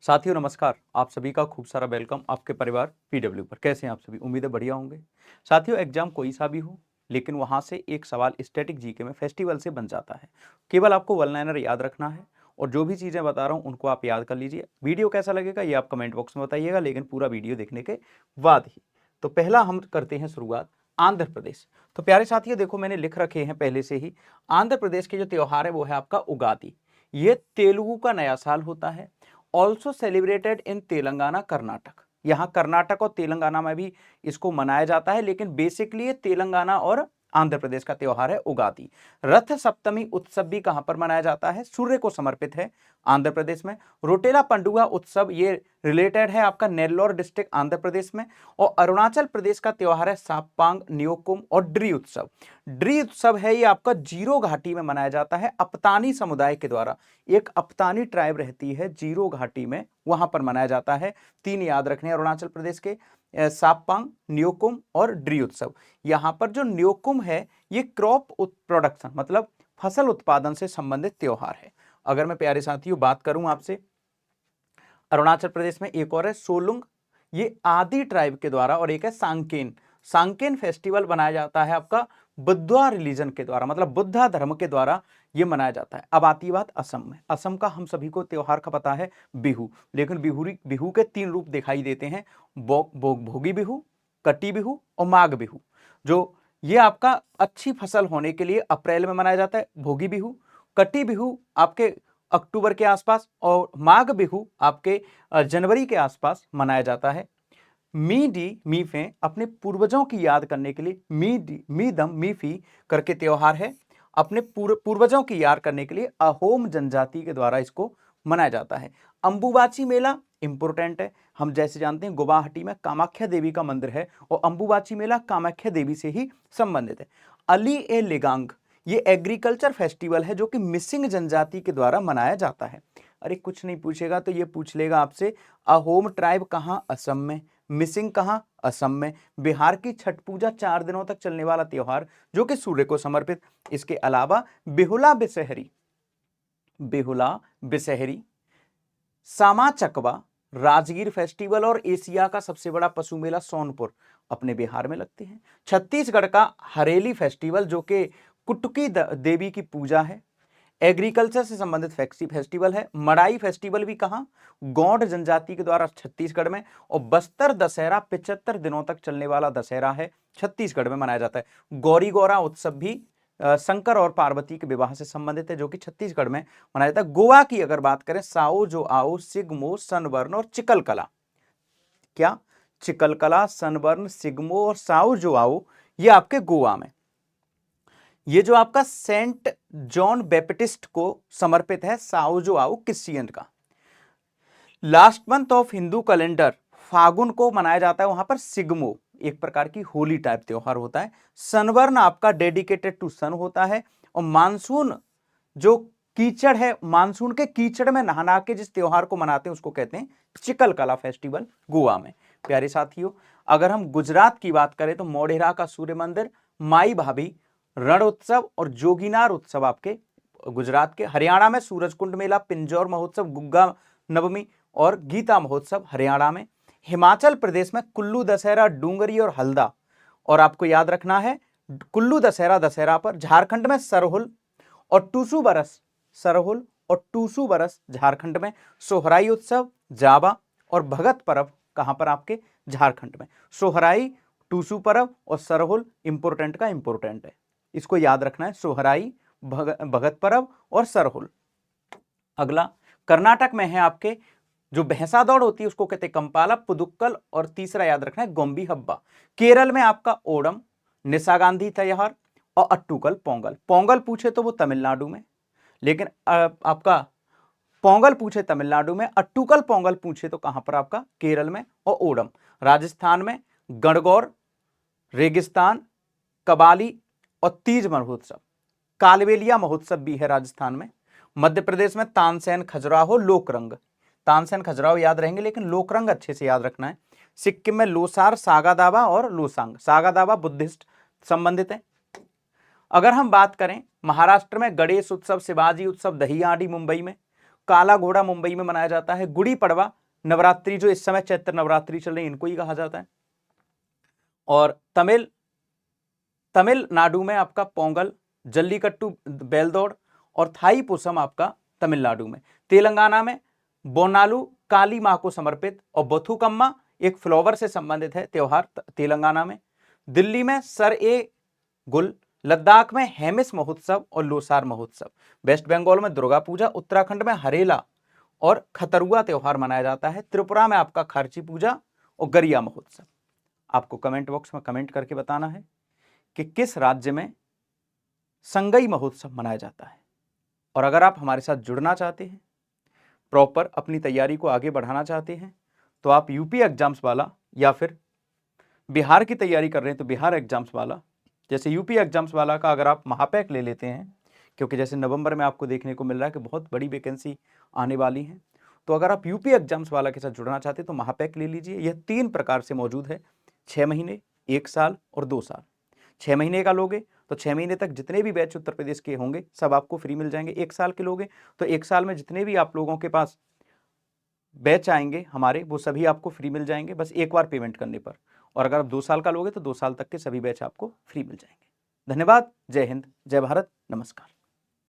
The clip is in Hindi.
साथियों नमस्कार। आप सभी का खूब सारा वेलकम आपके परिवार पीडब्ल्यू पर। कैसे हैं आप सभी? उम्मीद है बढ़िया होंगे। साथियों एग्जाम कोई सा भी हो, लेकिन वहां से एक सवाल स्टैटिक जीके में फेस्टिवल से बन जाता है। केवल आपको वन लाइनर याद रखना है और जो भी चीजें बता रहा हूं उनको आप याद कर लीजिए। वीडियो कैसा लगेगा ये आप कमेंट बॉक्स में बताइएगा, लेकिन पूरा वीडियो देखने के बाद ही। तो पहला हम करते हैं शुरुआत आंध्र प्रदेश। तो प्यारे साथियों देखो, मैंने लिख रखे हैं पहले से ही। आंध्र प्रदेश के जो त्योहार है वो है आपका उगादी। ये तेलुगु का नया साल होता है। Also celebrated in Telangana Karnataka. यहाँ कर्नाटक और तेलंगाना में भी इसको मनाया जाता है, लेकिन बेसिकली ये तेलंगाना और आंध्र प्रदेश का त्योहार है उगादी। रथ सप्तमी उत्सव भी कहां पर मनाया जाता है? सूर्य को समर्पित है आंध्र प्रदेश में। रोटेला पंडुगा उत्सव ये रिलेटेड है आपका नेल्लोर डिस्ट्रिक्ट आंध्र प्रदेश में। और अरुणाचल प्रदेश का त्योहार है साप्तांग न्योकुम और ड्री उत्सव। ड्री उत्सव है ये आपका जीरो घाटी में मनाया जाता है अपतानी समुदाय के द्वारा। एक अपतानी ट्राइब रहती है जीरो घाटी में, वहां पर मनाया जाता है। तीन याद रखने अरुणाचल प्रदेश के, साप्तांग, न्योकुम और ड्री उत्सव। यहां पर जो न्योकुम है ये क्रॉप प्रोडक्शन मतलब फसल उत्पादन से संबंधित त्योहार है। अगर मैं प्यारे साथियों बात करूं आपसे, अरुणाचल प्रदेश में एक और है सोलुंग, ये आदि ट्राइब के द्वारा, और एक है सांकेन। सांकेन फेस्टिवल बनाया जाता है आपका बुद्धा रिलीजन के द्वारा, मतलब बुद्धा धर्म के द्वारा ये मनाया जाता है। अब आती बात असम में। असम का हम सभी को त्योहार का पता है बिहू, लेकिन बिहू के तीन रूप दिखाई देते हैं, भोगी बिहू, कटी बिहू और माघ बिहू। जो ये आपका अच्छी फसल होने के लिए अप्रैल में मनाया जाता है भोगी बिहू। कटी बिहू आपके अक्टूबर के आसपास और माघ बिहू आपके जनवरी के आसपास मनाया जाता है। मीडी मीफे अपने पूर्वजों की याद करने के लिए मीदम मीफी करके त्योहार है। अपने पूर्वजों की याद करने के लिए अहोम जनजाति के द्वारा इसको मनाया जाता है। अंबुबाची मेला इंपोर्टेंट है। हम जैसे जानते हैं गुवाहाटी में कामाख्या देवी का मंदिर है और अंबुबाची मेला कामाख्या देवी से ही संबंधित है। अली ए लिगांग ये एग्रीकल्चर फेस्टिवल है जो कि मिसिंग जनजाति के द्वारा मनाया जाता है। अरे कुछ नहीं पूछेगा तो ये पूछ लेगा आपसे, अहोम ट्राइब कहाँ? असम में। मिसिंग कहाँ? असम में। बिहार की छठ पूजा 4 दिनों तक चलने वाला त्योहार जो कि सूर्य को समर्पित। इसके अलावा बिहुला बिसहरी, सामा चकवा, राजगीर फेस्टिवल और एशिया का सबसे बड़ा पशु मेला सोनपुर अपने बिहार में लगते हैं। छत्तीसगढ़ का हरेली फेस्टिवल जो कि कुटुकी देवी की पूजा है, एग्रीकल्चर से संबंधित फेस्टिवल है। मड़ाई फेस्टिवल भी कहां? गौंड जनजाति के द्वारा छत्तीसगढ़ में। और बस्तर दशहरा 75 दिनों तक चलने वाला दशहरा है, छत्तीसगढ़ में मनाया जाता है। गौरी गौरा उत्सव भी शंकर और पार्वती के विवाह से संबंधित है जो कि छत्तीसगढ़ में मनाया जाता है। गोवा की अगर बात करें, साओ जो आओ, सिग्मो, सनबर्न और चिकलकला। क्या? चिकलकला, सनबर्न, सिग्मो और साओ जो आओ ये आपके गोवा में। ये जो आपका सेंट जॉन बैप्टिस्ट को समर्पित है साओ जो आओ क्रिश्चियन का। Last month of Hindu calendar Phagun को मनाया जाता है वहां पर सिग्मो, एक प्रकार की होली टाइप त्योहार होता है। सनबर्न आपका डेडिकेटेड टू सन होता है। और मानसून जो कीचड़ है, मानसून के कीचड़ में नहा के जिस त्योहार को मनाते हैं उसको कहते हैं चिकलकला फेस्टिवल गोवा में। प्यारे साथियों अगर हम गुजरात की बात करें तो मोढेरा का सूर्य मंदिर, माई भाभी, रण उत्सव और जोगीनार उत्सव आपके गुजरात के। हरियाणा में सूरजकुंड मेला, पिंजौर महोत्सव, गुग्गा नवमी और गीता महोत्सव हरियाणा में। हिमाचल प्रदेश में कुल्लू दशहरा, डूंगरी और हल्दा। और आपको याद रखना है कुल्लू दशहरा पर। झारखंड में सरहुल और टूसू बरस, सरहुल और टूसू बरस झारखंड में। सोहराई उत्सव, जावा और भगत पर्व कहां पर? आपके झारखंड में। सोहराई, टूसू पर्व और सरहुल इंपोर्टेंट का इंपोर्टेंट है, इसको याद रखना है। सोहराई, भगत पर्व और सरहुल। अगला कर्नाटक में है आपके जो भैंसा दौड़ होती है उसको कहते हैं कंपाला, पुदुक्कल और तीसरा याद रखना है गोम्बी हब्बा। केरल में आपका ओणम, निशा गांधी त्योहार और अट्टूकल पोंगल। पोंगल पूछे तो वो तमिलनाडु में, लेकिन आपका पोंगल पूछे तमिलनाडु में, अट्टूकल पोंगल पूछे तो कहां पर? आपका केरल में। और ओणम राजस्थान में गणगौर, रेगिस्तान, कबाली और तीज महोत्सव। कालबेलिया महोत्सव भी है राजस्थान में। मध्य प्रदेश में तानसेन, खजुराहो, लोकरंग। तानसेन खजुराहो याद रहेंगे लेकिन लोकरंग अच्छे से याद रखना है। सिक्किम में लोसार, सागादावा और लोसांग। सागादावा बुद्धिस्ट संबंधित है। अगर हम बात करें महाराष्ट्र में गणेश उत्सव, शिवाजी उत्सव, दहियाडी मुंबई में। काला घोड़ा मुंबई में मनाया जाता है। गुड़ी पड़वा नवरात्रि जो इस समय चैत्र नवरात्रि चल रही है, इनको ही कहा जाता है। और तमिलनाडु में आपका पोंगल, जल्लीकट्टू बैल दौड़ और थाई पुसम आपका तमिलनाडु में। तेलंगाना में बोनालू काली मां को समर्पित और बथुकम्मा एक फ्लावर से संबंधित है त्योहार तेलंगाना में। दिल्ली में सर ए गुल, लद्दाख में हेमिस महोत्सव और लोसार महोत्सव। वेस्ट बंगाल में दुर्गा पूजा, उत्तराखंड में हरेला और खतरुआ त्योहार मनाया जाता है। त्रिपुरा में आपका खारची पूजा और गरिया महोत्सव। आपको कमेंट बॉक्स में कमेंट करके बताना है कि किस राज्य में संगई महोत्सव मनाया जाता है। और अगर आप हमारे साथ जुड़ना चाहते हैं, प्रॉपर अपनी तैयारी को आगे बढ़ाना चाहते हैं, तो आप यूपी एग्जाम्स वाला या फिर बिहार की तैयारी कर रहे हैं तो बिहार एग्जाम्स वाला, जैसे यूपी एग्जाम्स वाला का अगर आप महापैक ले लेते हैं, क्योंकि जैसे नवंबर में आपको देखने को मिल रहा है कि बहुत बड़ी वैकेंसी आने वाली है, तो अगर आप यूपी एग्जाम्स वाला के साथ जुड़ना चाहते हैं तो महापैक ले लीजिए। यह 3 प्रकार से मौजूद है, 6 महीने, 1 साल और 2 साल। 6 महीने का लोगे तो 6 महीने तक जितने भी बैच उत्तर प्रदेश के होंगे सब आपको फ्री मिल जाएंगे। 1 साल के लोगे तो 1 साल में जितने भी आप लोगों के पास बैच आएंगे हमारे, वो सभी आपको फ्री मिल जाएंगे बस एक बार पेमेंट करने पर। और अगर आप 2 साल का लोगे तो 2 साल तक के सभी बैच आपको फ्री मिल जाएंगे। धन्यवाद। जय हिंद, जय भारत, नमस्कार।